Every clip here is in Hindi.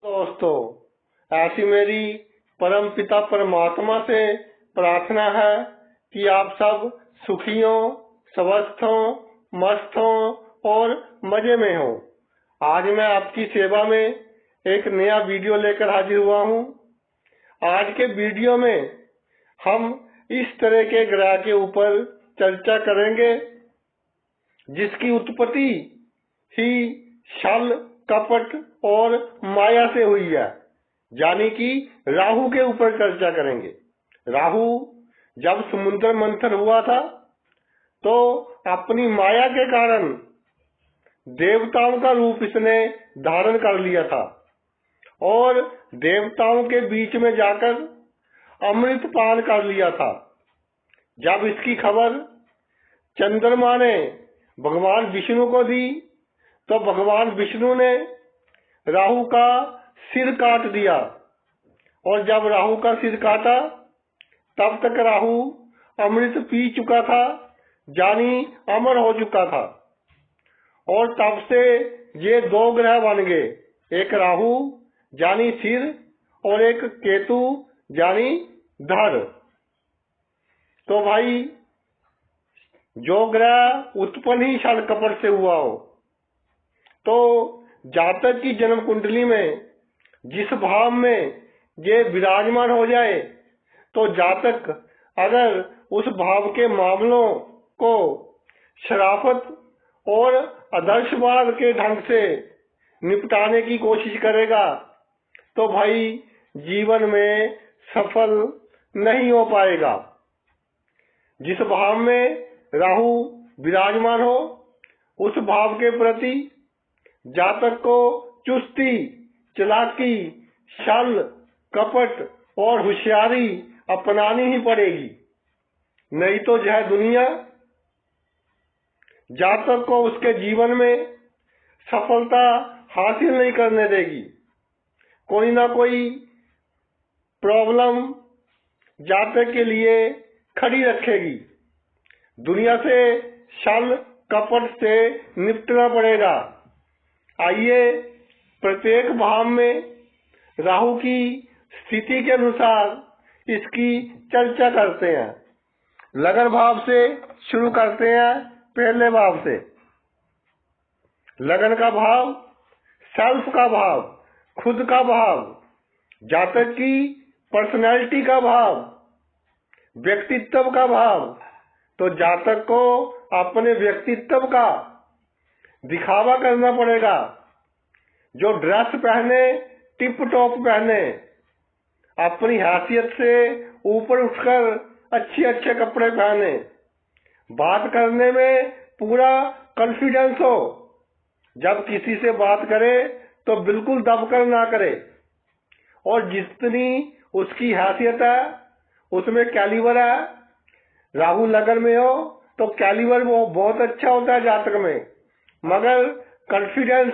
दोस्तों, ऐसी मेरी परम पिता परमात्मा से प्रार्थना है कि आप सब सुखी हो, स्वस्थ हो, मस्त हो और मजे में हो। आज मैं आपकी सेवा में एक नया वीडियो लेकर हाजिर हुआ हूँ। आज के वीडियो में हम इस तरह के ग्रह के ऊपर चर्चा करेंगे जिसकी उत्पत्ति ही छल, कपट और माया से हुई है, यानी कि राहु के ऊपर चर्चा करेंगे। राहु जब समुद्र मंथन हुआ था तो अपनी माया के कारण देवताओं का रूप इसने धारण कर लिया था और देवताओं के बीच में जाकर अमृत पान कर लिया था। जब इसकी खबर चंद्रमा ने भगवान विष्णु को दी तो भगवान विष्णु ने राहु का सिर काट दिया और जब राहु का सिर काटा तब तक राहु अमृत पी चुका था, यानी अमर हो चुका था। और तब से ये दो ग्रह बन गए, एक राहु यानी सिर और एक केतु यानी धड़। तो भाई, जो ग्रह उत्पन्न ही छल कपट से हुआ हो तो जातक की जन्म कुंडली में जिस भाव में ये विराजमान हो जाए तो जातक अगर उस भाव के मामलों को शराफत और आदर्शवाद के ढंग से निपटाने की कोशिश करेगा तो भाई जीवन में सफल नहीं हो पाएगा। जिस भाव में राहु विराजमान हो उस भाव के प्रति जातक को चुस्ती, चालाकी, छल, कपट और होशियारी अपनानी ही पड़ेगी, नहीं तो यह दुनिया जातक को उसके जीवन में सफलता हासिल नहीं करने देगी। कोई ना कोई प्रॉब्लम जातक के लिए खड़ी रखेगी। दुनिया से छल कपट से निपटना पड़ेगा। आइए प्रत्येक भाव में राहु की स्थिति के अनुसार इसकी चर्चा करते हैं। लगन भाव से शुरू करते हैं। पहले भाव से, लगन का भाव सेल्फ का भाव, खुद का भाव, जातक की पर्सनैलिटी का भाव, व्यक्तित्व का भाव। तो जातक को अपने व्यक्तित्व का दिखावा करना पड़ेगा। जो ड्रेस पहने टिप टॉप पहने, अपनी हैसियत से ऊपर उठकर अच्छे अच्छे कपड़े पहने, बात करने में पूरा कॉन्फिडेंस हो। जब किसी से बात करे तो बिल्कुल दबकर ना करे और जितनी उसकी हैसियत है उसमें कैलिबर है। राहु लगन में हो तो कैलिबर वो बहुत अच्छा होता है जातक में, मगर कॉन्फिडेंस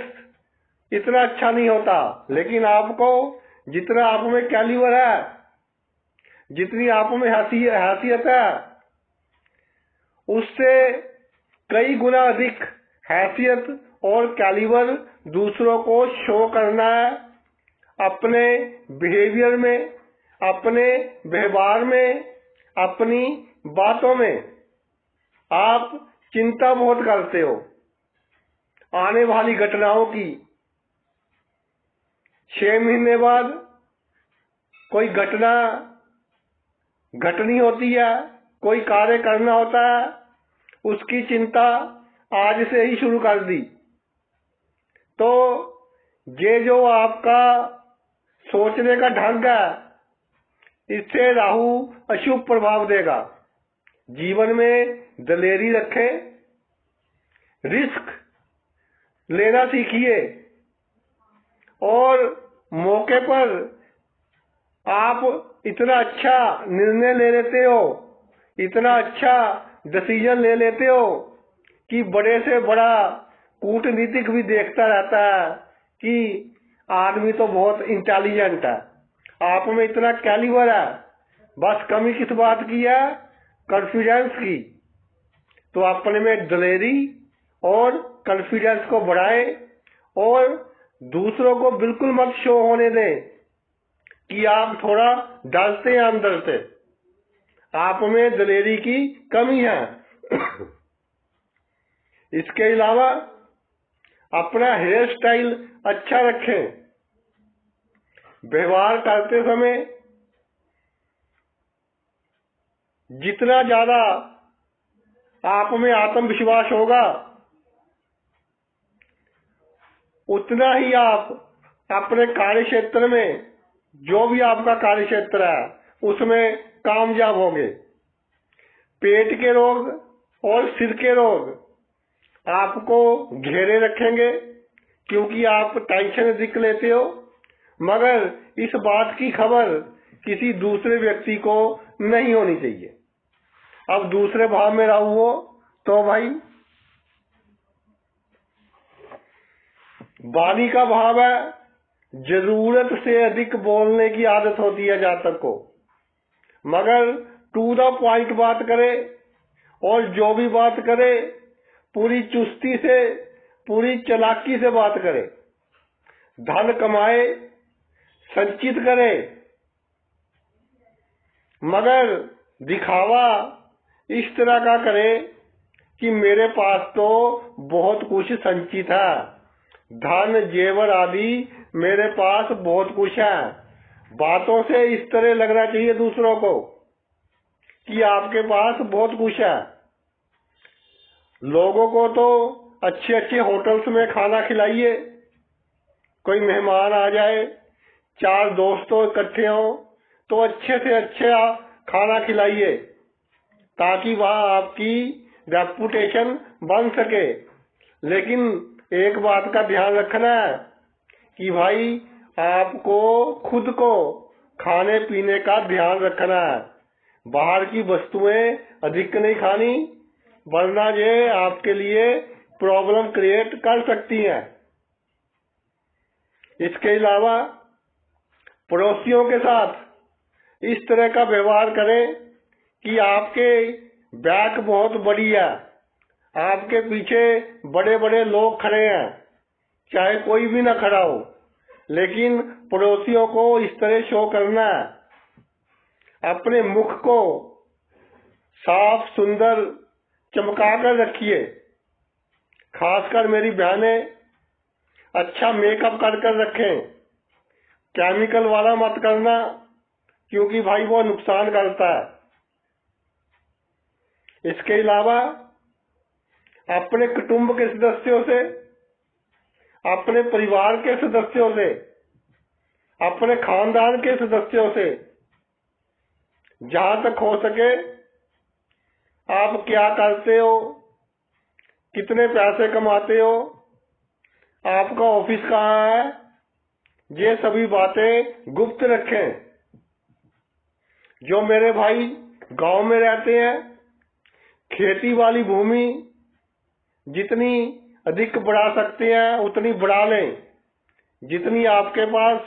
इतना अच्छा नहीं होता। लेकिन आपको जितना आप में कैलिबर है, जितनी आप में हैसियत है, उससे कई गुना अधिक हैसियत और कैलिबर दूसरों को शो करना है। अपने बिहेवियर में, अपने व्यवहार में, अपनी बातों में आप चिंता बहुत करते हो आने वाली घटनाओं की। 6 महीने बाद कोई घटना घटनी होती है, कोई कार्य करना होता है, उसकी चिंता आज से ही शुरू कर दी तो ये जो आपका सोचने का ढंग है, इससे राहु अशुभ प्रभाव देगा। जीवन में दलेरी रखें, रिस्क लेना सीखिए और मौके पर आप इतना अच्छा निर्णय ले लेते हो, इतना अच्छा डिसीजन ले लेते हो कि बड़े से बड़ा कूटनीतिक भी देखता रहता है कि आदमी तो बहुत इंटेलिजेंट है, आप में इतना कैलिबर है। बस कमी किस बात की है? कॉन्फिडेंस की। तो अपने में दलेरी और कॉन्फिडेंस को बढ़ाएं और दूसरों को बिल्कुल मत शो होने दें कि आप थोड़ा डरते हैं अंदर से, आप में दिलेरी की कमी है। इसके अलावा अपना हेयर स्टाइल अच्छा रखें। व्यवहार करते समय जितना ज्यादा आप में आत्मविश्वास होगा, उतना ही आप अपने कार्य क्षेत्र में, जो भी आपका कार्य क्षेत्र है, उसमें कामयाब होंगे। पेट के रोग और सिर के रोग आपको घेरे रखेंगे, क्योंकि आप टेंशन अधिक लेते हो, मगर इस बात की खबर किसी दूसरे व्यक्ति को नहीं होनी चाहिए। अब दूसरे भाव में राहु हो तो भाई वाणी का भाव है, जरूरत से अधिक बोलने की आदत होती है जातक को, मगर टू द पॉइंट बात करे और जो भी बात करे पूरी चुस्ती से, पूरी चालाकी से बात करे। धन कमाए, संचित करे, मगर दिखावा इस तरह का करे कि मेरे पास तो बहुत कुछ संचित है, धन जेवर आदि मेरे पास बहुत कुछ है। बातों से इस तरह लगना चाहिए दूसरों को कि आपके पास बहुत कुछ है। लोगों को तो अच्छे अच्छे होटल्स में खाना खिलाइए, कोई मेहमान आ जाए, चार दोस्तों इकट्ठे हो तो अच्छे से अच्छा खाना खिलाइए, ताकि वहां आपकी रेपुटेशन बन सके। लेकिन एक बात का ध्यान रखना है कि भाई आपको खुद को खाने पीने का ध्यान रखना है, बाहर की वस्तुएं अधिक नहीं खानी, वरना ये आपके लिए प्रॉब्लम क्रिएट कर सकती हैं। इसके अलावा पड़ोसियों के साथ इस तरह का व्यवहार करें कि आपके बैक बहुत बड़ी है, आपके पीछे बड़े बड़े लोग खड़े हैं, चाहे कोई भी ना खड़ा हो, लेकिन पड़ोसियों को इस तरह शो करना है। अपने मुख को साफ सुंदर चमका कर रखिए। खासकर मेरी बहनें अच्छा मेकअप कर रखें, केमिकल वाला मत करना, क्योंकि भाई वो नुकसान करता है। इसके अलावा अपने कुटुंब के सदस्यों से, अपने परिवार के सदस्यों से, अपने खानदान के सदस्यों से जहां तक हो सके आप क्या करते हो, कितने पैसे कमाते हो, आपका ऑफिस कहाँ है, ये सभी बातें गुप्त रखें। जो मेरे भाई गांव में रहते हैं, खेती वाली भूमि जितनी अधिक बढ़ा सकते हैं उतनी बढ़ा लें। जितनी आपके पास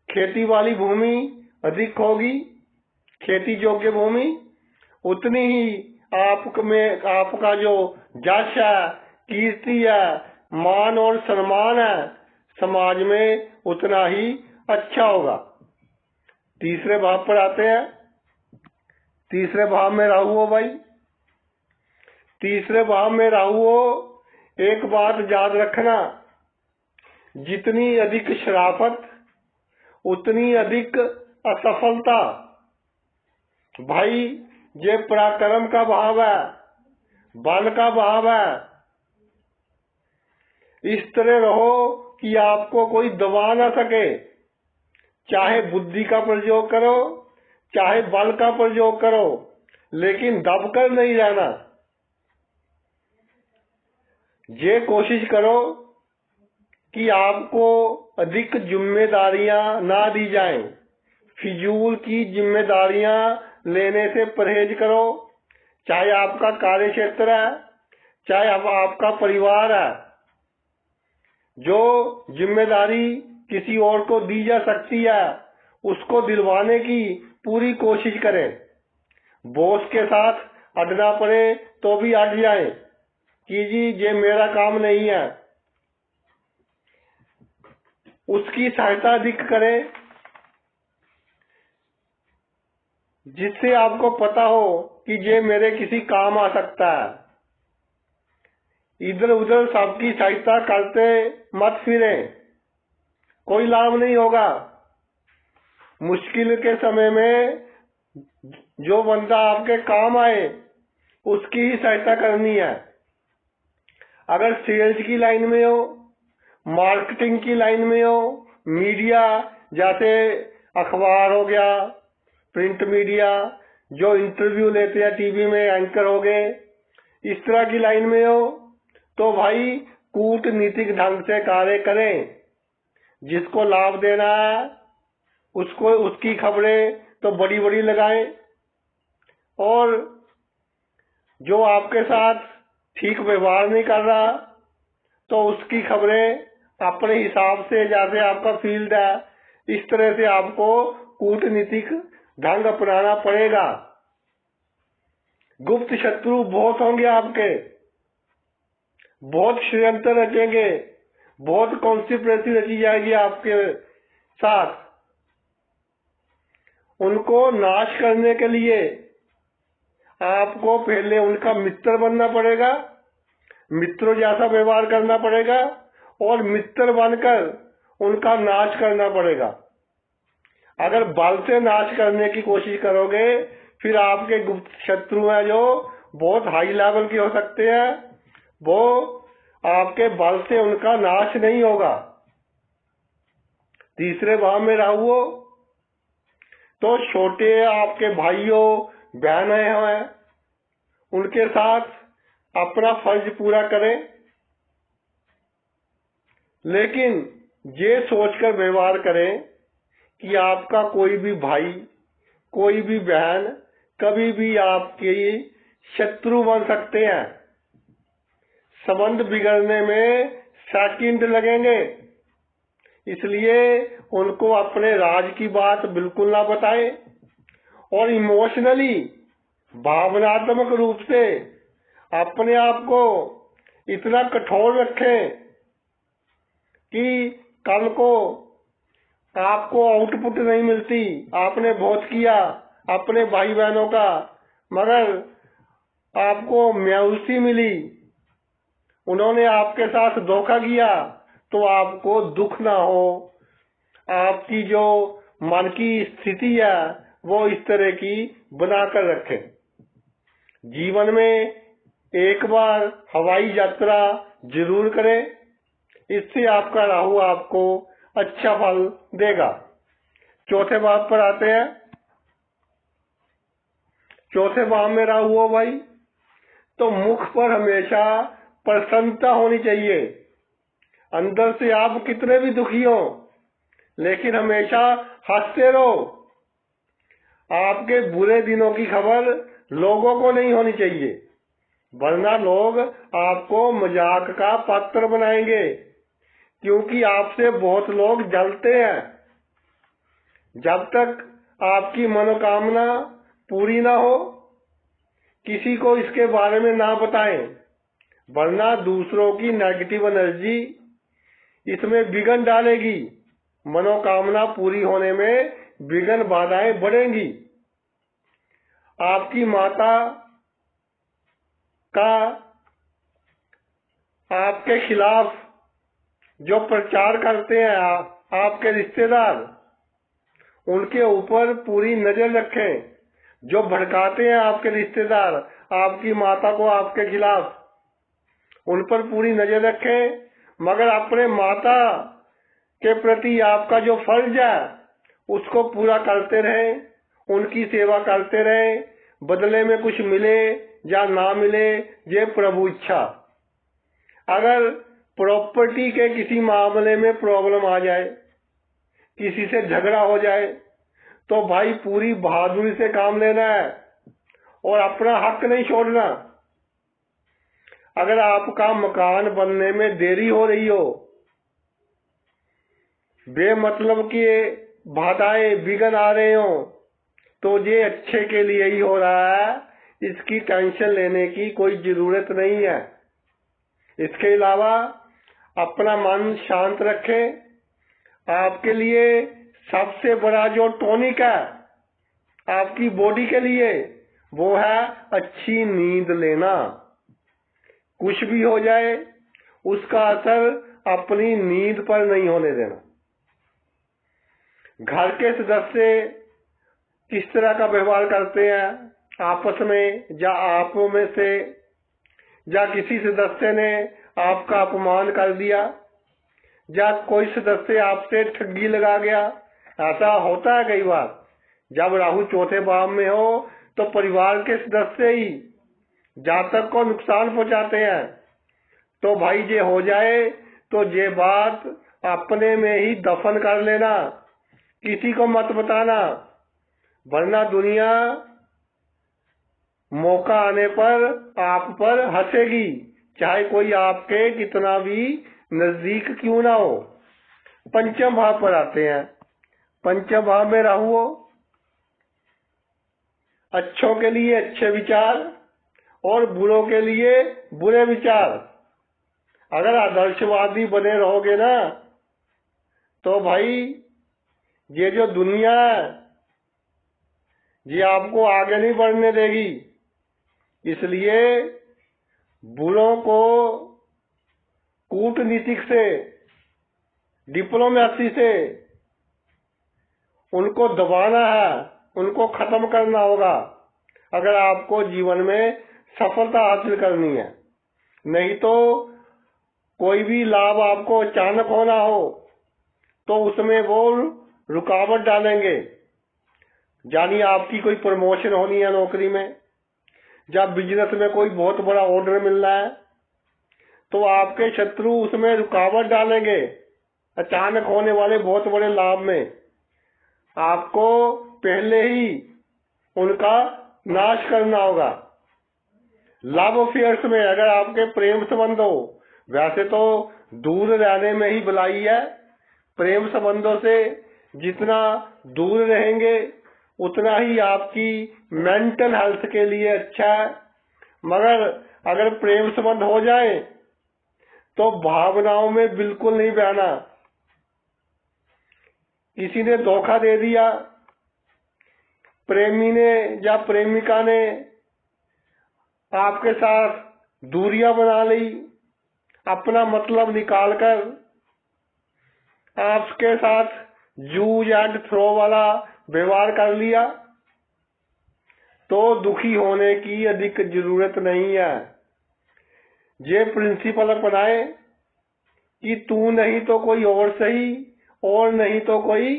खेती वाली भूमि अधिक होगी, खेती योग्य भूमि, उतनी ही आपका जो यश है, कीर्ति है, मान और सम्मान है समाज में, उतना ही अच्छा होगा। तीसरे भाव पर आते हैं। तीसरे भाव में राहु हो भाई, तीसरे भाव में राहु हो, एक बात याद रखना, जितनी अधिक शराफत उतनी अधिक असफलता। भाई ये पराक्रम का भाव है, बल का भाव है। इस तरह रहो कि आपको कोई दबा ना सके, चाहे बुद्धि का प्रयोग करो, चाहे बल का प्रयोग करो, लेकिन दबकर नहीं रहना। ये कोशिश करो कि आपको अधिक जिम्मेदारियां ना दी जाएं, फिजूल की जिम्मेदारियां लेने से परहेज करो। चाहे आपका कार्य क्षेत्र है, चाहे आपका परिवार है, जो जिम्मेदारी किसी और को दी जा सकती है उसको दिलवाने की पूरी कोशिश करें। बॉस के साथ अड़ना पड़े तो भी अड़ जाएं कि जी ये मेरा काम नहीं है। उसकी सहायता अधिक करें, जिससे आपको पता हो कि ये मेरे किसी काम आ सकता है। इधर उधर सबकी सहायता करते मत फिरें, कोई लाभ नहीं होगा। मुश्किल के समय में जो बंदा आपके काम आए उसकी ही सहायता करनी है। अगर सेल्स की लाइन में हो, मार्केटिंग की लाइन में हो, मीडिया जैसे अखबार हो गया, प्रिंट मीडिया, जो इंटरव्यू लेते हैं टीवी में एंकर हो गए, इस तरह की लाइन में हो तो भाई कूटनीतिक ढंग से कार्य करें। जिसको लाभ देना है उसको उसकी खबरें तो बड़ी बड़ी लगाएं, और जो आपके साथ ठीक व्यवहार नहीं कर रहा तो उसकी खबरें अपने हिसाब से, जैसे आपका फील्ड है इस तरह से आपको कूटनीतिक ढंग अपनाना पड़ेगा। गुप्त शत्रु बहुत होंगे आपके, बहुत षड्यंत्र रचेंगे, बहुत कॉन्स्पिरेसी रची जाएगी आपके साथ। उनको नाश करने के लिए आपको पहले उनका मित्र बनना पड़ेगा, मित्रों जैसा व्यवहार करना पड़ेगा, और मित्र बनकर उनका नाश करना पड़ेगा। अगर बल से नाश करने की कोशिश करोगे फिर आपके गुप्त शत्रु हैं जो बहुत हाई लेवल के हो सकते हैं, वो आपके बल से उनका नाश नहीं होगा। तीसरे भाव में राहु हो तो छोटे आपके भाइयों बहनें हैं उनके साथ अपना फर्ज पूरा करें, लेकिन ये सोचकर व्यवहार करें कि आपका कोई भी भाई, कोई भी बहन कभी भी आपके शत्रु बन सकते हैं। संबंध बिगड़ने में सेकंड लगेंगे, इसलिए उनको अपने राज की बात बिल्कुल ना बताएं, और इमोशनली, भावनात्मक रूप से अपने आप को इतना कठोर रखें कि कल को आपको आउटपुट नहीं मिलती। आपने बहुत किया अपने भाई बहनों का, मगर आपको मायूसी मिली, उन्होंने आपके साथ धोखा किया, तो आपको दुख ना हो। आपकी जो मन की स्थिति है वो इस तरह की बनाकर रखें। जीवन में एक बार हवाई यात्रा जरूर करें, इससे आपका राहु आपको अच्छा फल देगा। चौथे भाव पर आते हैं। चौथे भाव में राहु हो भाई तो मुख पर हमेशा प्रसन्नता होनी चाहिए। अंदर से आप कितने भी दुखी हो लेकिन हमेशा हंसते रहो। आपके बुरे दिनों की खबर लोगों को नहीं होनी चाहिए, वरना लोग आपको मजाक का पात्र बनाएंगे, क्योंकि आपसे बहुत लोग जलते हैं। जब तक आपकी मनोकामना पूरी ना हो किसी को इसके बारे में ना बताएं, वरना दूसरों की नेगेटिव एनर्जी इसमें विघ्न डालेगी। मनोकामना पूरी होने में विघ्न बाधाएं बढ़ेंगी। आपकी माता का आपके खिलाफ जो प्रचार करते हैं आपके रिश्तेदार, उनके ऊपर पूरी नजर रखें। जो भड़काते हैं आपके रिश्तेदार आपकी माता को आपके खिलाफ, उन पर पूरी नजर रखें, मगर अपने माता के प्रति आपका जो फर्ज है उसको पूरा करते रहें, उनकी सेवा करते रहें। बदले में कुछ मिले या ना मिले ये प्रभु इच्छा। अगर प्रॉपर्टी के किसी मामले में प्रॉब्लम आ जाए, किसी से झगड़ा हो जाए, तो भाई पूरी बहादुरी से काम लेना है और अपना हक नहीं छोड़ना। अगर आपका मकान बनने में देरी हो रही हो, बेमतलब की बाधाएं विघ्न आ रहे हो, तो ये अच्छे के लिए ही हो रहा है, इसकी टेंशन लेने की कोई जरूरत नहीं है। इसके अलावा अपना मन शांत रखें, आपके लिए सबसे बड़ा जो टॉनिक है आपकी बॉडी के लिए वो है अच्छी नींद लेना। कुछ भी हो जाए उसका असर अपनी नींद पर नहीं होने देना। घर के सदस्य किस तरह का व्यवहार करते हैं आपस में, या आप में से या किसी सदस्य ने आपका अपमान कर दिया, या कोई सदस्य आपसे ठगी लगा गया, ऐसा होता है कई बार। जब राहु चौथे भाव में हो तो परिवार के सदस्य ही जातक को नुकसान पहुंचाते हैं। तो भाई ये हो जाए तो ये बात अपने में ही दफन कर लेना, किसी को मत बताना, वरना दुनिया मौका आने पर आप पर हंसेगी, चाहे कोई आपके कितना भी नजदीक क्यों ना हो। पंचम भाव पर आते हैं। पंचम भाव में राहु हो, अच्छों के लिए अच्छे विचार और बुरों के लिए बुरे विचार। अगर आदर्शवादी बने रहोगे ना तो भाई ये जो दुनिया है ये आपको आगे नहीं बढ़ने देगी। इसलिए बुरों को कूटनीतिक से, डिप्लोमेसी से उनको दबाना है, उनको खत्म करना होगा अगर आपको जीवन में सफलता हासिल करनी है। नहीं तो कोई भी लाभ आपको अचानक होना हो तो उसमें वो रुकावट डालेंगे। यानी आपकी कोई प्रमोशन होनी है नौकरी में, जब बिजनेस में कोई बहुत बड़ा ऑर्डर मिल रहा है तो आपके शत्रु उसमें रुकावट डालेंगे। अचानक होने वाले बहुत बड़े लाभ में आपको पहले ही उनका नाश करना होगा। लव अफेयर्स में अगर आपके प्रेम संबंध हो, वैसे तो दूर रहने में ही भलाई है। प्रेम संबंधों से जितना दूर रहेंगे उतना ही आपकी मेंटल हेल्थ के लिए अच्छा है। मगर अगर प्रेम संबंध हो जाए तो भावनाओं में बिल्कुल नहीं बहना। किसी ने धोखा दे दिया, प्रेमी ने या प्रेमिका ने आपके साथ दूरियां बना ली, अपना मतलब निकालकर आपके साथ यूज एंड थ्रो वाला व्यवहार कर लिया, तो दुखी होने की अधिक जरूरत नहीं है। ये प्रिंसिपल अपनाए कि तू नहीं तो कोई और सही, और नहीं तो कोई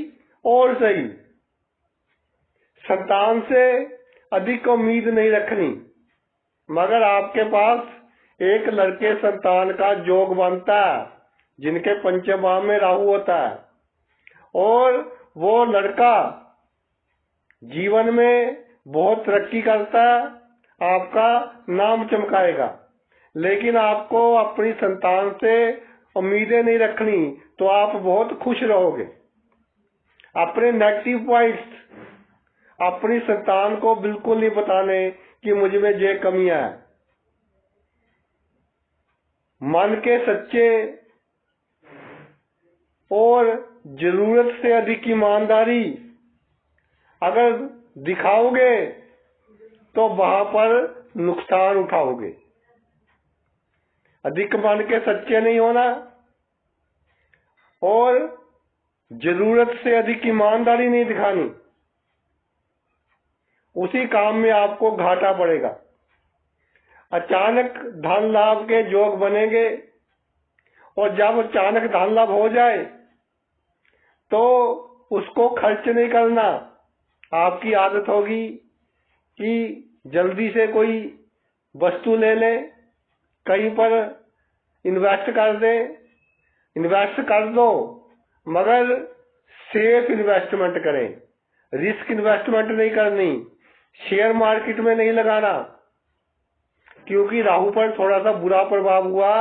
और सही। संतान से अधिक उम्मीद नहीं रखनी, मगर आपके पास एक लड़के संतान का योग बनता है जिनके पंचम भाव में राहु होता है, और वो लड़का जीवन में बहुत तरक्की करता है, आपका नाम चमकाएगा। लेकिन आपको अपनी संतान से उम्मीदें नहीं रखनी तो आप बहुत खुश रहोगे। अपने नेगेटिव पॉइंट्स अपनी संतान को बिल्कुल नहीं बताने कि मुझ में ये कमियां है। मन के सच्चे और जरूरत से अधिक ईमानदारी अगर दिखाओगे तो वहां पर नुकसान उठाओगे। अधिक मन के सच्चे नहीं होना और जरूरत से अधिक ईमानदारी नहीं दिखानी, उसी काम में आपको घाटा पड़ेगा। अचानक धन लाभ के योग बनेंगे, और जब अचानक धन लाभ हो जाए तो उसको खर्च नहीं करना। आपकी आदत होगी कि जल्दी से कोई वस्तु ले ले, कहीं पर इन्वेस्ट कर दे। इन्वेस्ट कर दो मगर सेफ इन्वेस्टमेंट करें, रिस्क इन्वेस्टमेंट नहीं करनी। शेयर मार्केट में नहीं लगाना, क्योंकि राहु पर थोड़ा सा बुरा प्रभाव हुआ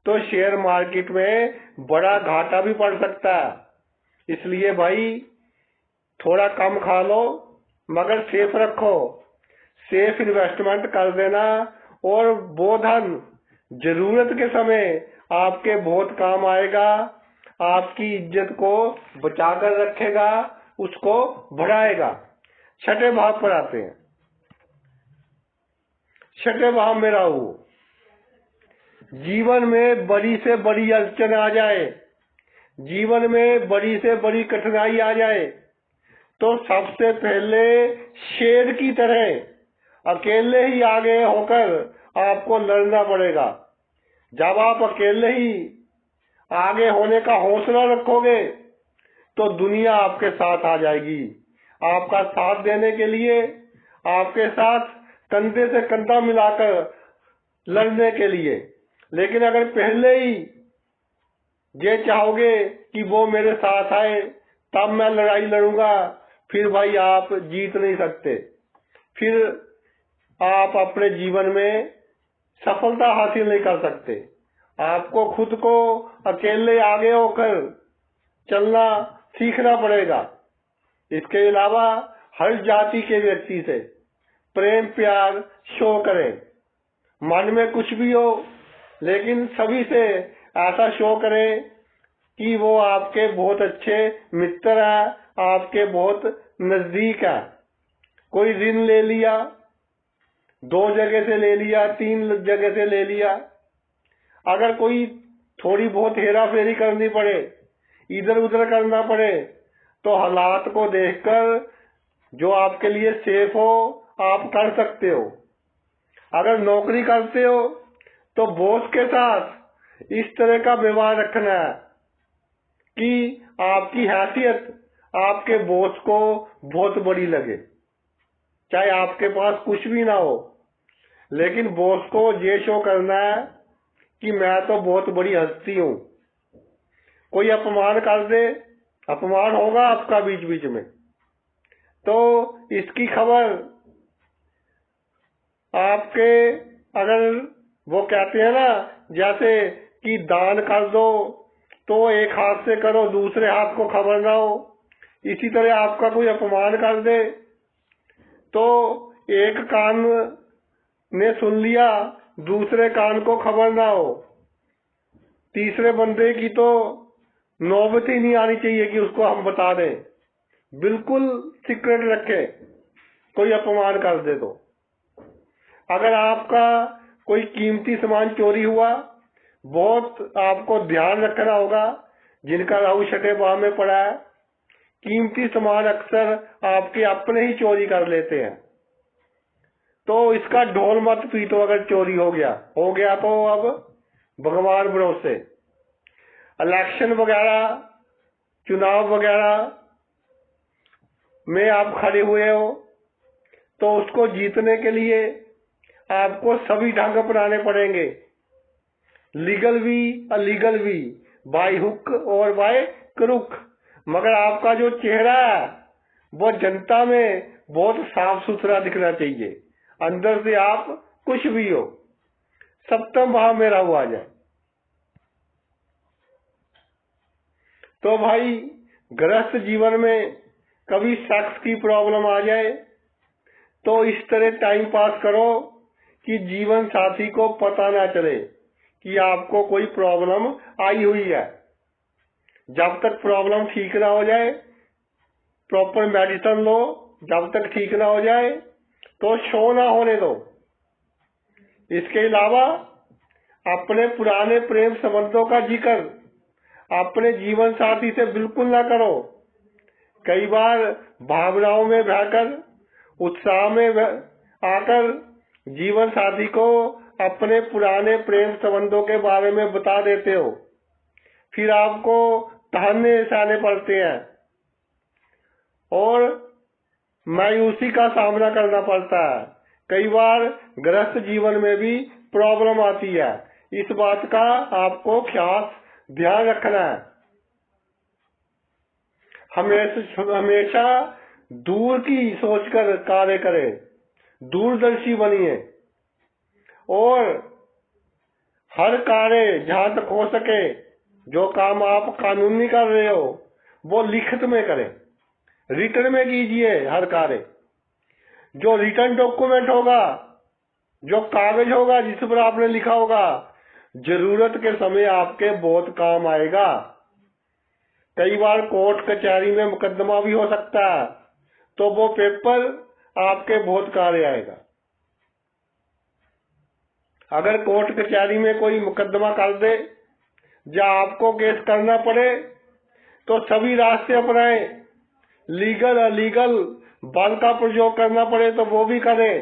तो शेयर मार्केट में बड़ा घाटा भी पड़ सकता है। इसलिए भाई थोड़ा कम खा लो मगर सेफ रखो, सेफ इन्वेस्टमेंट कर देना, और वो धन जरूरत के समय आपके बहुत काम आएगा। आपकी इज्जत को बचाकर रखेगा, उसको बढ़ाएगा। छठे भाव पर आते हैं। छठे भाव में राहु। जीवन में बड़ी से बड़ी अड़चन आ जाए, जीवन में बड़ी से बड़ी कठिनाई आ जाए, तो सबसे पहले शेर की तरह अकेले ही आगे होकर आपको लड़ना पड़ेगा। जब आप अकेले ही आगे होने का हौसला रखोगे तो दुनिया आपके साथ आ जाएगी, आपका साथ देने के लिए, आपके साथ कंधे से कंधा मिलाकर लड़ने के लिए। लेकिन अगर पहले ही ये चाहोगे कि वो मेरे साथ आए तब मैं लड़ाई लड़ूंगा, फिर भाई आप जीत नहीं सकते, फिर आप अपने जीवन में सफलता हासिल नहीं कर सकते। आपको खुद को अकेले आगे होकर चलना सीखना पड़ेगा। इसके अलावा हर जाति के व्यक्ति से प्रेम प्यार शो करें। मन में कुछ भी हो लेकिन सभी से ऐसा शो करें कि वो आपके बहुत अच्छे मित्र हैं, आपके बहुत नजदीक है। कोई ऋण ले लिया, 2 जगह से ले लिया, 3 जगह से ले लिया, अगर कोई थोड़ी बहुत हेरा फेरी करनी पड़े, इधर उधर करना पड़े, तो हालात को देखकर जो आपके लिए सेफ हो आप कर सकते हो। अगर नौकरी करते हो तो बॉस के साथ इस तरह का व्यवहार रखना है कि आपकी हैसियत आपके बॉस को बहुत बड़ी लगे, चाहे आपके पास कुछ भी ना हो, लेकिन बॉस को ये शो करना है कि मैं तो बहुत बड़ी हस्ती हूं। कोई अपमान कर दे, अपमान होगा आपका बीच बीच में, तो इसकी खबर आपके, अगर वो कहते हैं ना जैसे कि दान कर दो तो एक हाथ से करो, दूसरे हाथ को खबर ना हो, इसी तरह आपका कोई अपमान कर दे तो एक कान ने सुन लिया, दूसरे कान को खबर ना हो, तीसरे बंदे की तो नौबत ही नहीं आनी चाहिए कि उसको हम बता दें। बिल्कुल सीक्रेट रखे, कोई अपमान कर दे तो। अगर आपका कोई कीमती सामान चोरी हुआ, बहुत आपको ध्यान रखना होगा। जिनका राहु छठे भाव में पड़ा है, कीमती सामान अक्सर आपके अपने ही चोरी कर लेते हैं, तो इसका ढोल मत पीटो। अगर चोरी हो गया तो अब भगवान भरोसे। इलेक्शन वगैरह, चुनाव वगैरह में आप खड़े हुए हो तो उसको जीतने के लिए आपको सभी ढंग अपनाने पड़ेंगे, लीगल भी अलीगल भी, बाय हुक और बाय क्रुक। मगर आपका जो चेहरा है वो जनता में बहुत साफ सुथरा दिखना चाहिए, अंदर से आप कुछ भी हो। सप्तम भाव में राहु आ जाए तो भाई गृहस्थ जीवन में कभी सेक्स की प्रॉब्लम आ जाए तो इस तरह टाइम पास करो कि जीवन साथी को पता ना चले कि आपको कोई प्रॉब्लम आई हुई है। जब तक प्रॉब्लम ठीक ना हो जाए, प्रॉपर मेडिसिन लो, जब तक ठीक ना हो जाए तो शो ना होने दो। इसके अलावा अपने पुराने प्रेम संबंधों का जिक्र अपने जीवन साथी से बिल्कुल ना करो। कई बार भावनाओं में बहकर, उत्साह में आकर जीवन साथी को अपने पुराने प्रेम संबंधों के बारे में बता देते हो, फिर आपको ताने सहने पड़ते हैं और मायूसी का सामना करना पड़ता है। कई बार गृहस्थ जीवन में भी प्रॉब्लम आती है, इस बात का आपको खास ध्यान रखना है। हमेशा दूर की सोचकर कार्य करें, दूरदर्शी बनिए और हर कार्य जहां तक हो सके, जो काम आप कानूनी कर रहे हो वो लिखित में करें, रिटर्न में कीजिए हर कार्य। जो रिटर्न डॉक्यूमेंट होगा, जो कागज होगा जिस पर आपने लिखा होगा, जरूरत के समय आपके बहुत काम आएगा। कई बार कोर्ट कचहरी में मुकदमा भी हो सकता है, तो वो पेपर आपके बहुत कार्य आएगा। अगर कोर्ट कचहरी में कोई मुकदमा कर दे या आपको केस करना पड़े तो सभी रास्ते अपनाए, लीगल अलीगल बल का प्रयोग करना पड़े तो वो भी करें।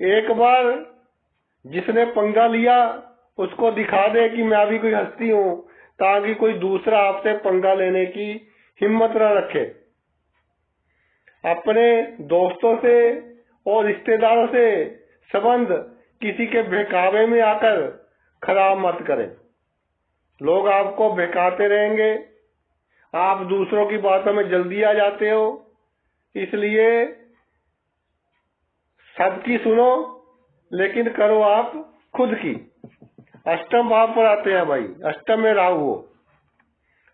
एक बार जिसने पंगा लिया उसको दिखा दे कि मैं भी कोई हस्ती हूं, ताकि कोई दूसरा आपसे पंगा लेने की हिम्मत न रखे। अपने दोस्तों से और रिश्तेदारों से संबंध किसी के बहकावे में आकर खराब मत करें। लोग आपको बहकाते रहेंगे, आप दूसरों की बातों में जल्दी आ जाते हो, इसलिए सबकी सुनो लेकिन करो आप खुद की। अष्टम भाव पर आते हैं भाई। अष्टम में राहु हो।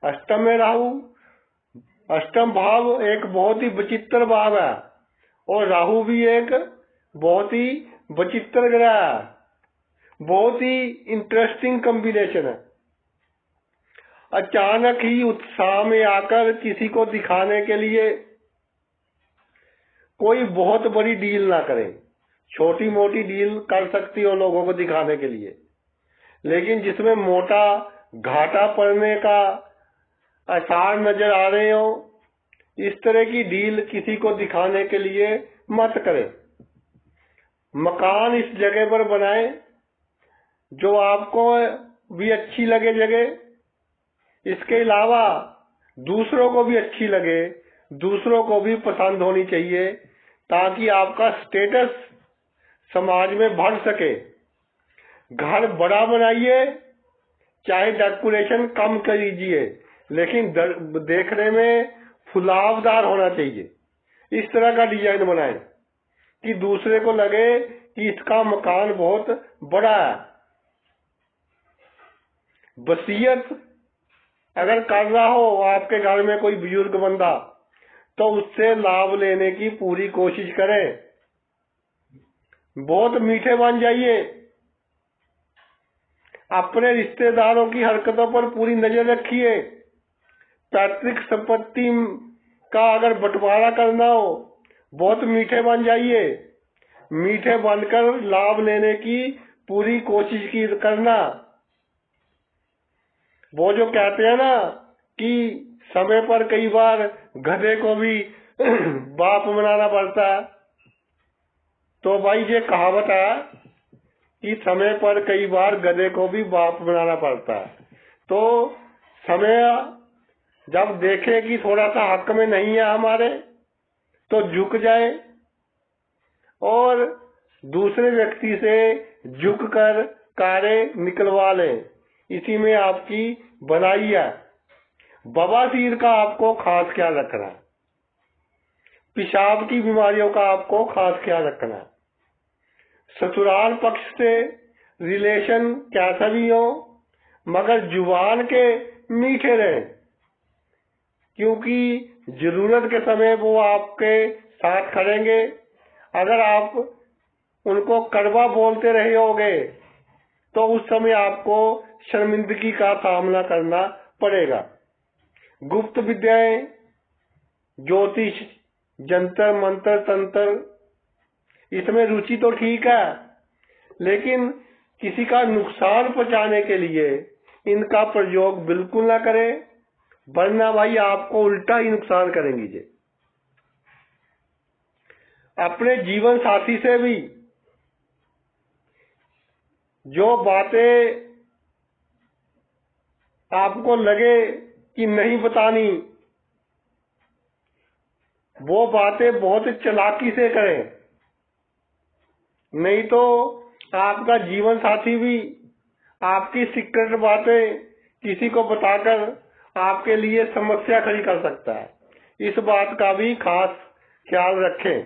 अष्टम में राहु, अष्टम भाव एक बहुत ही विचित्र भाव है और राहु भी एक बहुत ही विचित्र ग्रह है, बहुत ही इंटरेस्टिंग कॉम्बिनेशन है। अचानक ही उत्साह में आकर किसी को दिखाने के लिए कोई बहुत बड़ी डील ना करें। छोटी मोटी डील कर सकती हो लोगों को दिखाने के लिए, लेकिन जिसमें मोटा घाटा पड़ने का आसार नजर आ रहे हो, इस तरह की डील किसी को दिखाने के लिए मत करें। मकान इस जगह पर बनाएं जो आपको भी अच्छी लगे जगह, इसके अलावा दूसरों को भी अच्छी लगे, दूसरों को भी पसंद होनी चाहिए, ताकि आपका स्टेटस समाज में बढ़ सके। घर बड़ा बनाइए, चाहे डेकोरेशन कम कर लीजिए, लेकिन देखने में फुलावदार होना चाहिए। इस तरह का डिजाइन बनाएं कि दूसरे को लगे कि इसका मकान बहुत बड़ा है। वसीयत अगर कर रहा हो आपके घर में कोई बुजुर्ग बंदा, तो उससे लाभ लेने की पूरी कोशिश करें। बहुत मीठे बन जाइए। अपने रिश्तेदारों की हरकतों पर पूरी नजर रखिए। पैतृक संपत्ति का अगर बंटवारा करना हो, बहुत मीठे बन जाइए। मीठे बनकर लाभ लेने की पूरी कोशिश की करना। वो जो कहते हैं ना कि समय पर कई बार गधे को भी बाप बनाना पड़ता है, तो भाई ये कहावत है कि समय पर कई बार गधे को भी बाप बनाना पड़ता है। तो समय जब देखे कि थोड़ा सा हक में नहीं है हमारे, तो झुक जाए और दूसरे व्यक्ति से झुककर कार्य निकलवा लें। इसी में आपकी भलाई है। बवासीर का आपको खास ख्याल रखना है। पेशाब की बीमारियों का आपको खास ख्याल रखना है। ससुराल पक्ष से रिलेशन कैसा भी हो, मगर जुबान के मीठे रहें, क्योंकि जरूरत के समय वो आपके साथ खड़ेंगे। अगर आप उनको कड़वा बोलते रहे होगे तो उस समय आपको शर्मिंदगी का सामना करना पड़ेगा। गुप्त विद्याएं, ज्योतिष, जंतर मंत्र, तंत्र, इसमें रुचि तो ठीक है, लेकिन किसी का नुकसान पहुंचाने के लिए इनका प्रयोग बिल्कुल ना करें, वरना भाई आपको उल्टा ही नुकसान करेंगी। जे अपने जीवन साथी से भी जो बातें आपको लगे कि नहीं बतानी, वो बातें बहुत चालाकी से करें, नहीं तो आपका जीवन साथी भी आपकी सीक्रेट बातें किसी को बताकर आपके लिए समस्या खड़ी कर सकता है। इस बात का भी खास ख्याल रखें।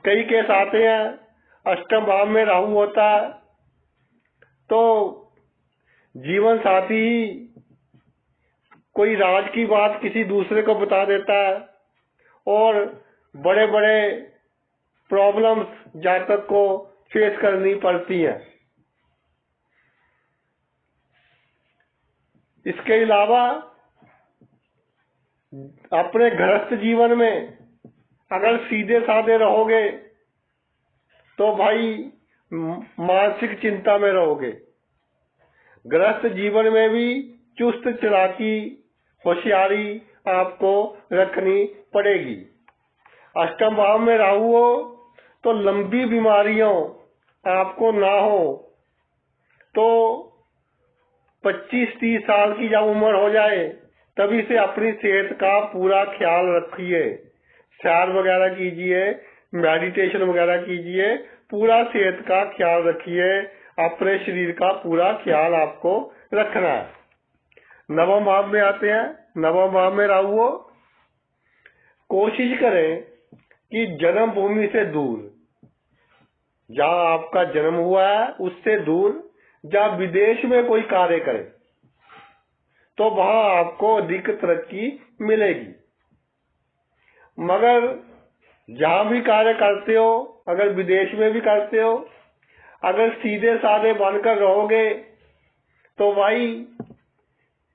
कई केस आते हैं, अष्टम भाव में राहु होता है, तो जीवन साथी ही कोई राज की बात किसी दूसरे को बता देता है और बड़े बड़े प्रॉब्लम्स जातक को फेस करनी पड़ती है। इसके अलावा अपने गृहस्थ जीवन में अगर सीधे साधे रहोगे तो भाई मानसिक चिंता में रहोगे। गृहस्थ जीवन में भी चुस्त चालाकी होशियारी आपको रखनी पड़ेगी। अष्टम भाव में राहु हो तो लंबी बीमारियों आपको ना हो, तो 25-30 साल की जब उम्र हो जाए तभी से अपनी सेहत का पूरा ख्याल रखिए। सैर वगैरह कीजिए, मेडिटेशन वगैरह कीजिए, पूरा सेहत का ख्याल रखिए। अपने शरीर का पूरा ख्याल आपको रखना है। नवम भाव में आते हैं। नवम भाव में राहु हो, कोशिश करें कि जन्म भूमि से दूर, जहां आपका जन्म हुआ है उससे दूर, जहां विदेश में कोई कार्य करें तो वहां आपको अधिक तरक्की मिलेगी। मगर जहां भी कार्य करते हो, अगर विदेश में भी करते हो, अगर सीधे साधे बनकर रहोगे तो भाई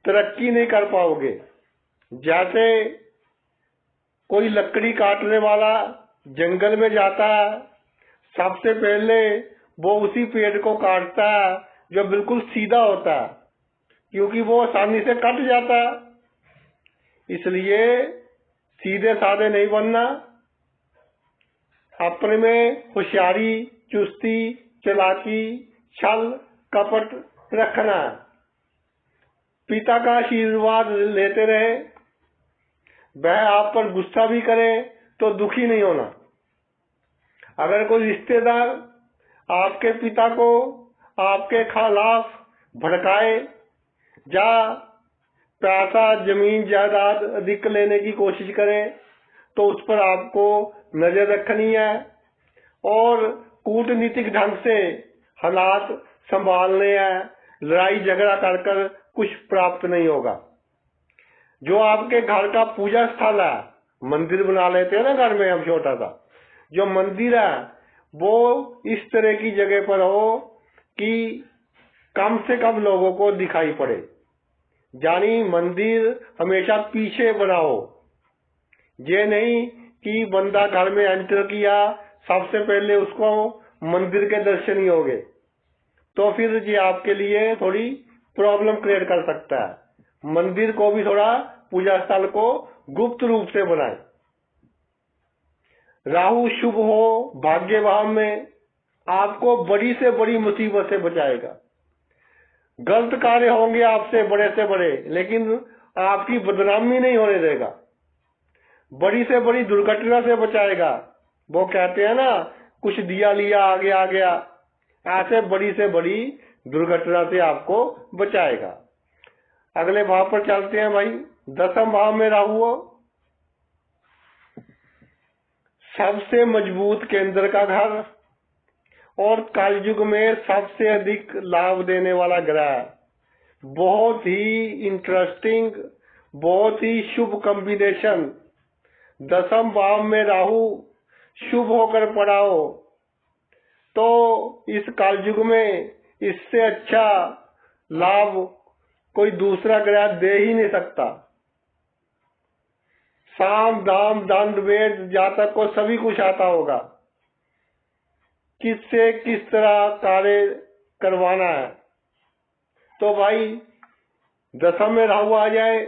तरक्की नहीं कर पाओगे। जैसे कोई लकड़ी काटने वाला जंगल में जाता है, सबसे पहले वो उसी पेड़ को काटता है जो बिल्कुल सीधा होता है, क्योंकि वो आसानी से कट जाता है। इसलिए सीधे साधे नहीं बनना, अपने में होशियारी, चुस्ती, चालाकी, छल कपट रखना। पिता का आशीर्वाद लेते रहे, वह आप पर गुस्सा भी करे तो दुखी नहीं होना। अगर कोई रिश्तेदार आपके पिता को आपके खिलाफ भड़काए या पैसा जमीन जायदाद अधिक लेने की कोशिश करे तो उस पर आपको नजर रखनी है और कूटनीतिक ढंग से हालात संभालने हैं। लड़ाई झगड़ा कर कर कुछ प्राप्त नहीं होगा। जो आपके घर का पूजा स्थल है, मंदिर बना लेते हैं ना घर में हम छोटा सा, जो मंदिर है वो इस तरह की जगह पर हो कि कम से कम लोगों को दिखाई पड़े। यानी मंदिर हमेशा पीछे बनाओ। ये नहीं कि बंदा घर में एंटर किया, सबसे पहले उसको मंदिर के दर्शन ही होंगे, तो फिर ये आपके लिए थोड़ी प्रॉब्लम क्रिएट कर सकता है। मंदिर को भी थोड़ा, पूजा स्थल को गुप्त रूप से बनाए। राहु शुभ हो भाग्य भाव में आपको बड़ी से बड़ी मुसीबत से बचाएगा। गलत कार्य होंगे आपसे बड़े से बड़े, लेकिन आपकी बदनामी नहीं होने देगा। बड़ी से बड़ी दुर्घटना से बचाएगा। वो कहते हैं ना, कुछ दिया लिया आगे आ गया, ऐसे बड़ी से बड़ी दुर्घटना से आपको बचाएगा। अगले भाव पर चलते हैं भाई। दसम भाव में राहु हो, सबसे मजबूत केंद्र का घर और कलयुग में सबसे अधिक लाभ देने वाला ग्रह। बहुत ही इंटरेस्टिंग, बहुत ही शुभ कॉम्बिनेशन। दसम भाव में राहु शुभ होकर पड़ा हो तो इस कलयुग में इससे अच्छा लाभ कोई दूसरा ग्रह दे ही नहीं सकता। साम दाम दंड वेद जातक को सभी कुछ आता होगा किससे किस तरह कार्य करवाना है। तो भाई दसम में राहु आ जाए,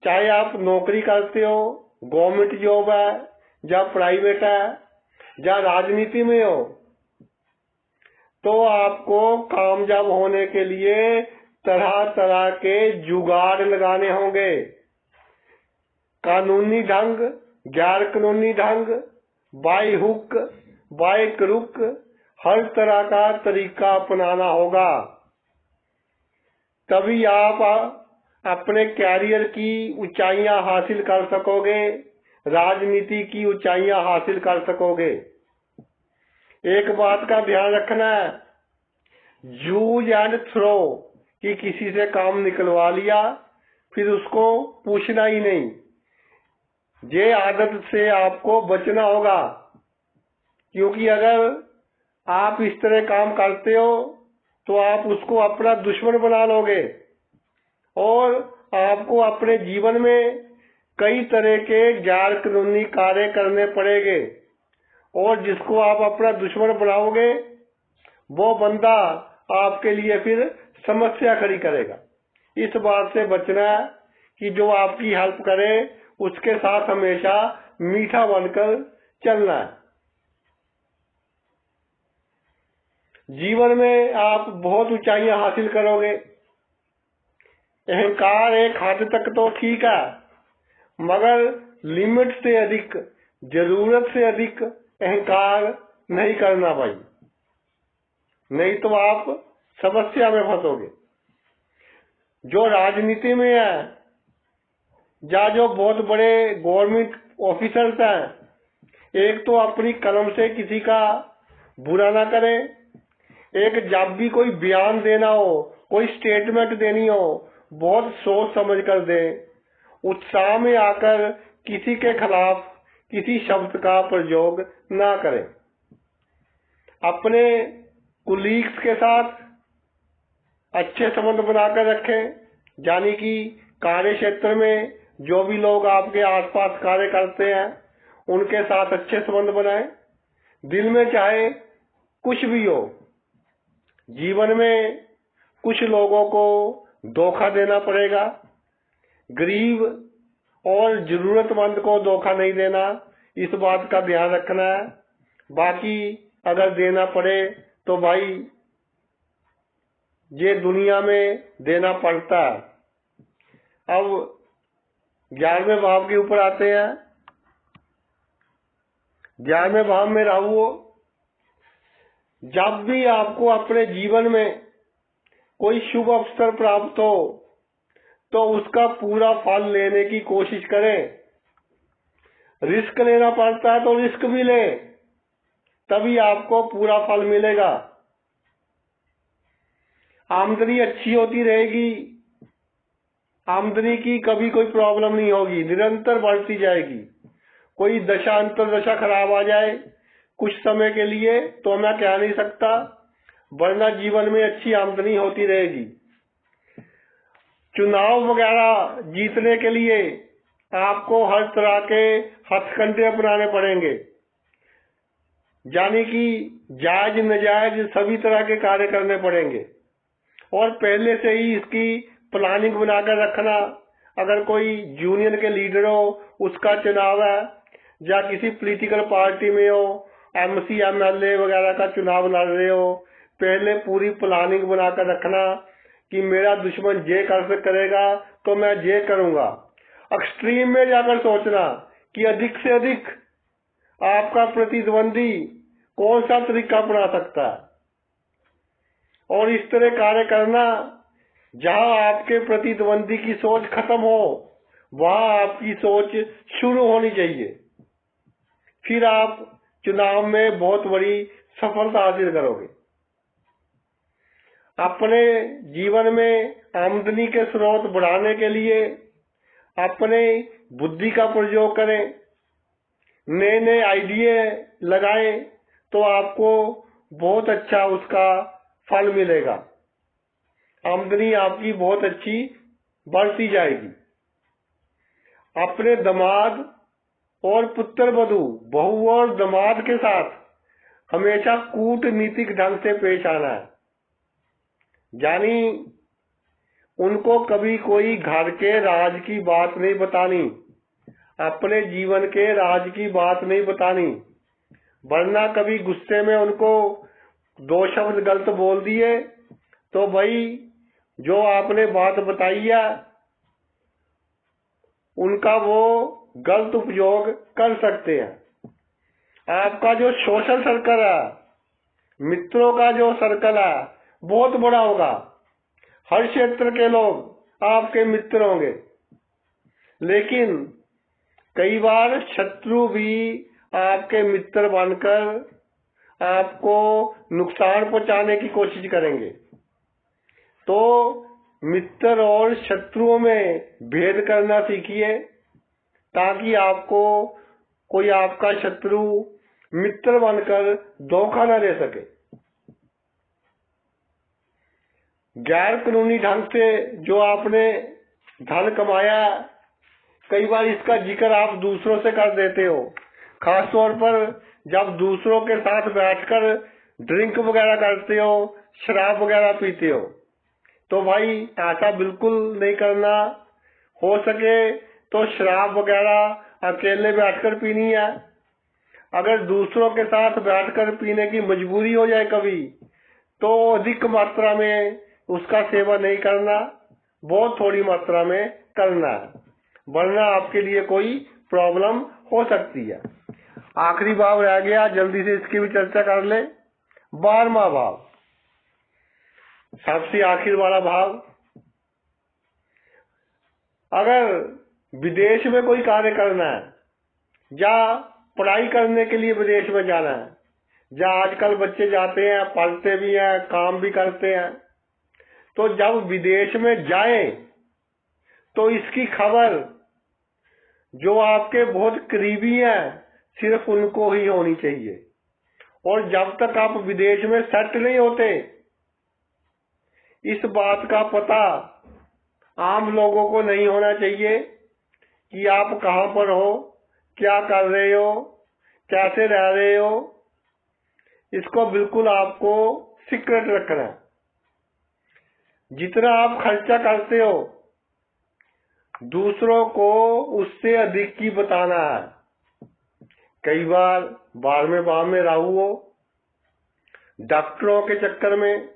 चाहे आप नौकरी करते हो, गवर्नमेंट जॉब है या प्राइवेट है या राजनीति में हो, तो आपको कामयाब होने के लिए तरह तरह के जुगाड़ लगाने होंगे। कानूनी ढंग, गैर कानूनी ढंग, बाय हुक बाय क्रुक, हर तरह का तरीका अपनाना होगा। तभी आप अपने कैरियर की ऊंचाइयां हासिल कर सकोगे, राजनीति की ऊंचाइयां हासिल कर सकोगे। एक बात का ध्यान रखना है, यूज एंड थ्रो, कि किसी से काम निकलवा लिया फिर उसको पूछना ही नहीं। ये आदत से आपको बचना होगा, क्योंकि अगर आप इस तरह काम करते हो तो आप उसको अपना दुश्मन बना लोगे और आपको अपने जीवन में कई तरह के गैर कानूनी कार्य करने पड़ेंगे और जिसको आप अपना दुश्मन बनाओगे वो बंदा आपके लिए फिर समस्या खड़ी करेगा। इस बात से बचना कि जो आपकी हेल्प करे उसके साथ हमेशा मीठा बनकर चलना है। जीवन में आप बहुत ऊंचाइयां हासिल करोगे। अहंकार एक हद तक तो ठीक है, मगर लिमिट से अधिक, जरूरत से अधिक अहंकार नहीं करना भाई, नहीं तो आप समस्या में फंसोगे। जो राजनीति में है या जो बहुत बड़े गवर्नमेंट ऑफिसर्स हैं, एक तो अपनी कलम से किसी का बुरा ना करें, एक जब भी कोई बयान देना हो, कोई स्टेटमेंट देनी हो, बहुत सोच समझ कर दें। उत्साह में आकर किसी के खिलाफ किसी शब्द का प्रयोग ना करें। अपने कुलीग्स के साथ अच्छे संबंध बनाकर रखें, यानी कि कार्य क्षेत्र में जो भी लोग आपके आसपास कार्य करते हैं उनके साथ अच्छे संबंध बनाएं। दिल में चाहे कुछ भी हो, जीवन में कुछ लोगों को धोखा देना पड़ेगा। गरीब और जरूरतमंद को धोखा नहीं देना, इस बात का ध्यान रखना है। बाकी अगर देना पड़े तो भाई ये दुनिया में देना पड़ता है। अब 11वें भाव के ऊपर आते हैं। 11वें भाव में राहु हो। जब भी आपको अपने जीवन में कोई शुभ अवसर प्राप्त हो तो उसका पूरा फल लेने की कोशिश करें। रिस्क लेना पड़ता है तो रिस्क भी लें, तभी आपको पूरा फल मिलेगा। आमदनी अच्छी होती रहेगी, आमदनी की कभी कोई प्रॉब्लम नहीं होगी, निरंतर बढ़ती जाएगी। कोई दशा अंतर दशा खराब आ जाए कुछ समय के लिए तो मैं कह नहीं सकता, वरना जीवन में अच्छी आमदनी होती रहेगी। चुनाव वगैरह जीतने के लिए आपको हर तरह के हथकंडे अपनाने पड़ेंगे, यानी कि जायज नजायज सभी तरह के कार्य करने पड़ेंगे और पहले से ही इसकी प्लानिंग बनाकर रखना। अगर कोई यूनियन के लीडर हो, उसका चुनाव है, या किसी पॉलिटिकल पार्टी में हो, एमसी एमएलए वगैरह का चुनाव लड़ रहे हो, पहले पूरी प्लानिंग बनाकर रखना कि मेरा दुश्मन ये करेगा तो मैं ये करूंगा। एक्सट्रीम में जाकर सोचना कि अधिक से अधिक आपका प्रतिद्वंदी कौन सा तरीका अपना सकता है, और इस तरह कार्य करना जहां आपके प्रतिद्वंदी की सोच खत्म हो वहां आपकी सोच शुरू होनी चाहिए। फिर आप चुनाव में बहुत बड़ी सफलता हासिल करोगे। अपने जीवन में आमदनी के स्रोत बढ़ाने के लिए अपने बुद्धि का प्रयोग करें, नए नए आइडिया लगाएं तो आपको बहुत अच्छा उसका फल मिलेगा। आमदनी आपकी बहुत अच्छी बढ़ती जाएगी। अपने दामाद और पुत्र वधू, बहू और दामाद के साथ हमेशा कूटनीतिक ढंग से पेश आना है, यानी उनको कभी कोई घर के राज की बात नहीं बतानी, अपने जीवन के राज की बात नहीं बतानी, वरना कभी गुस्से में उनको 2 शब्द गलत बोल दिए तो भाई जो आपने बात बताई है उनका वो गलत उपयोग कर सकते हैं। आपका जो सोशल सर्कल है, मित्रों का जो सर्कल है बहुत बड़ा होगा। हर क्षेत्र के लोग आपके मित्र होंगे, लेकिन कई बार शत्रु भी आपके मित्र बनकर आपको नुकसान पहुंचाने की कोशिश करेंगे। तो मित्र और शत्रुओं में भेद करना सीखिए, ताकि आपको कोई आपका शत्रु मित्र बनकर धोखा न दे सके। गैर कानूनी ढंग से जो आपने धन कमाया, कई बार इसका जिक्र आप दूसरों से कर देते हो, खास तौर पर जब दूसरों के साथ बैठकर ड्रिंक वगैरह करते हो, शराब वगैरह पीते हो, तो भाई ऐसा बिल्कुल नहीं करना। हो सके तो शराब वगैरह अकेले बैठकर पीनी है। अगर दूसरों के साथ बैठकर पीने की मजबूरी हो जाए कभी, तो अधिक मात्रा में उसका सेवन नहीं करना, बहुत थोड़ी मात्रा में करना है, वरना आपके लिए कोई प्रॉब्लम हो सकती है। आखिरी भाव रह गया, जल्दी से इसकी भी चर्चा कर ले। 12वां भाव, सबसे आखिर वाला भाव। अगर विदेश में कोई कार्य करना है या पढ़ाई करने के लिए विदेश में जाना है, जहाँ आजकल बच्चे जाते हैं, पढ़ते भी हैं, काम भी करते हैं, तो जब विदेश में जाएं तो इसकी खबर जो आपके बहुत करीबी हैं सिर्फ उनको ही होनी चाहिए। और जब तक आप विदेश में सेट नहीं होते, इस बात का पता आम लोगों को नहीं होना चाहिए कि आप कहाँ पर हो, क्या कर रहे हो, कैसे रह रहे हो। इसको बिल्कुल आपको सीक्रेट रखना है। जितना आप खर्चा करते हो दूसरों को उससे अधिक की बताना है। कई बार बार में राहु हो, डॉक्टरों के चक्कर में,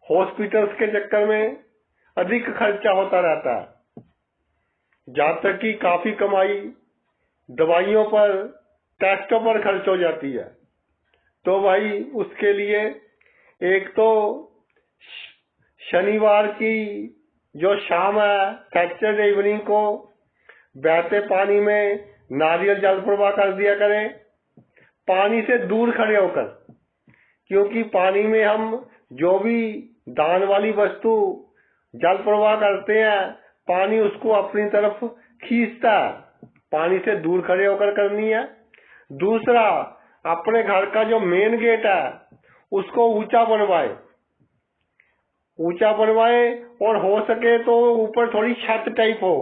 हॉस्पिटल्स के चक्कर में अधिक खर्चा होता रहता है, जहाँ तक कि काफी कमाई दवाइयों पर, टेस्टों पर खर्च हो जाती है। तो भाई उसके लिए एक तो शनिवार की जो शाम है, सैटरडे इवनिंग को बहते पानी में नारियल जल प्रवाह कर दिया करें, पानी से दूर खड़े होकर, क्योंकि पानी में हम जो भी दान वाली वस्तु जल प्रवाह करते हैं, पानी उसको अपनी तरफ खींचता है। पानी से दूर खड़े होकर करनी है। दूसरा, अपने घर का जो मेन गेट है उसको ऊंचा बनवाए और हो सके तो ऊपर थोड़ी छत टाइप हो,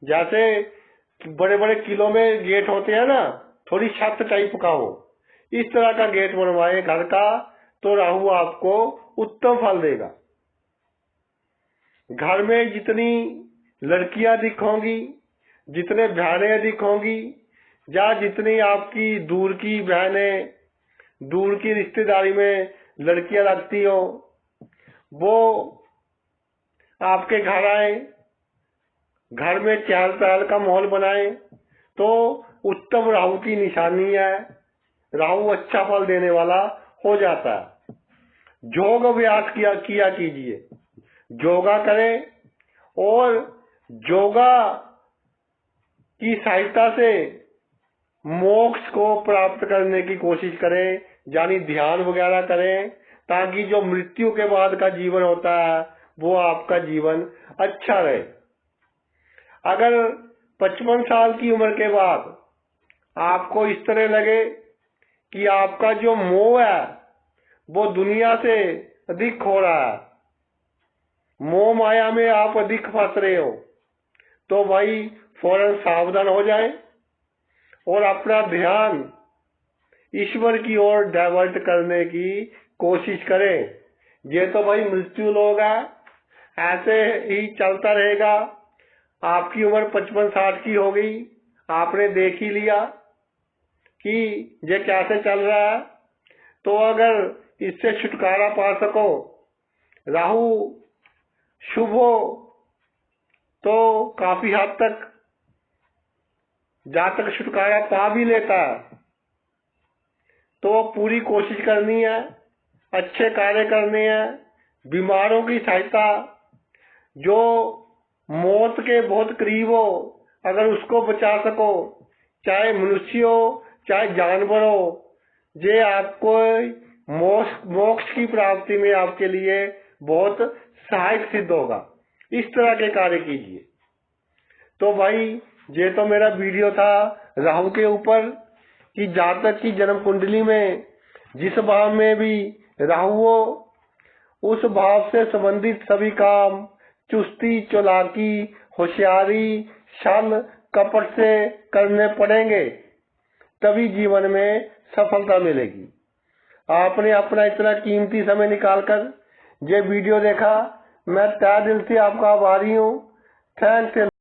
जैसे बड़े बड़े किलों में गेट होते हैं ना, थोड़ी छत टाइप का हो, इस तरह का गेट बनवाए घर का, तो राहु आपको उत्तम फल देगा। घर में जितनी लड़कियां अधिक होंगी, जितने बहनें अधिक होंगी, या जितनी आपकी दूर की बहनें, दूर की रिश्तेदारी में लड़कियां लगती हो, वो आपके घर आए, घर में चहल पहल का माहौल बनाए, तो उत्तम राहु की निशानी है। राहु अच्छा फल देने वाला हो जाता है। योग अभ्यास किया कीजिए, योगा करें और योगा की सहायता से मोक्ष को प्राप्त करने की कोशिश करें, यानी ध्यान वगैरह करें, ताकि जो मृत्यु के बाद का जीवन होता है वो आपका जीवन अच्छा रहे। अगर 55 साल की उम्र के बाद आपको इस तरह लगे कि आपका जो मोह है वो दुनिया से अधिक हो रहा है, मोह माया में आप अधिक फंस रहे हो, तो भाई फौरन सावधान हो जाएं और अपना ध्यान ईश्वर की ओर डाइवर्ट करने की कोशिश करें। ये तो भाई मृत्यु लोग है, ऐसे ही चलता रहेगा। आपकी उम्र 55-60 की हो गई, आपने देख ही लिया कि ये कैसे चल रहा है। तो अगर इससे छुटकारा पा सको, राहु शुभ हो, तो काफी हद तक जहां तक छुटकारा पा भी लेता है, तो पूरी कोशिश करनी है, अच्छे कार्य करने हैं, बीमारों की सहायता, जो मौत के बहुत करीब हो अगर उसको बचा सको, चाहे मनुष्य हो चाहे जानवर हो, ये आपको मोक्ष की प्राप्ति में आपके लिए बहुत सहायक सिद्ध होगा। इस तरह के कार्य कीजिए। तो भाई ये तो मेरा वीडियो था राहु के ऊपर कि जातक की जन्म कुंडली में जिस भाव में भी राहु हो उस भाव से संबंधित सभी काम चुस्ती, चालाकी, होशियारी, छल, कपट से करने पड़ेंगे, तभी जीवन में सफलता मिलेगी। आपने अपना इतना कीमती समय निकालकर ये वीडियो देखा, मैं तहे दिल से आपका आभारी हूँ। थैंक्स।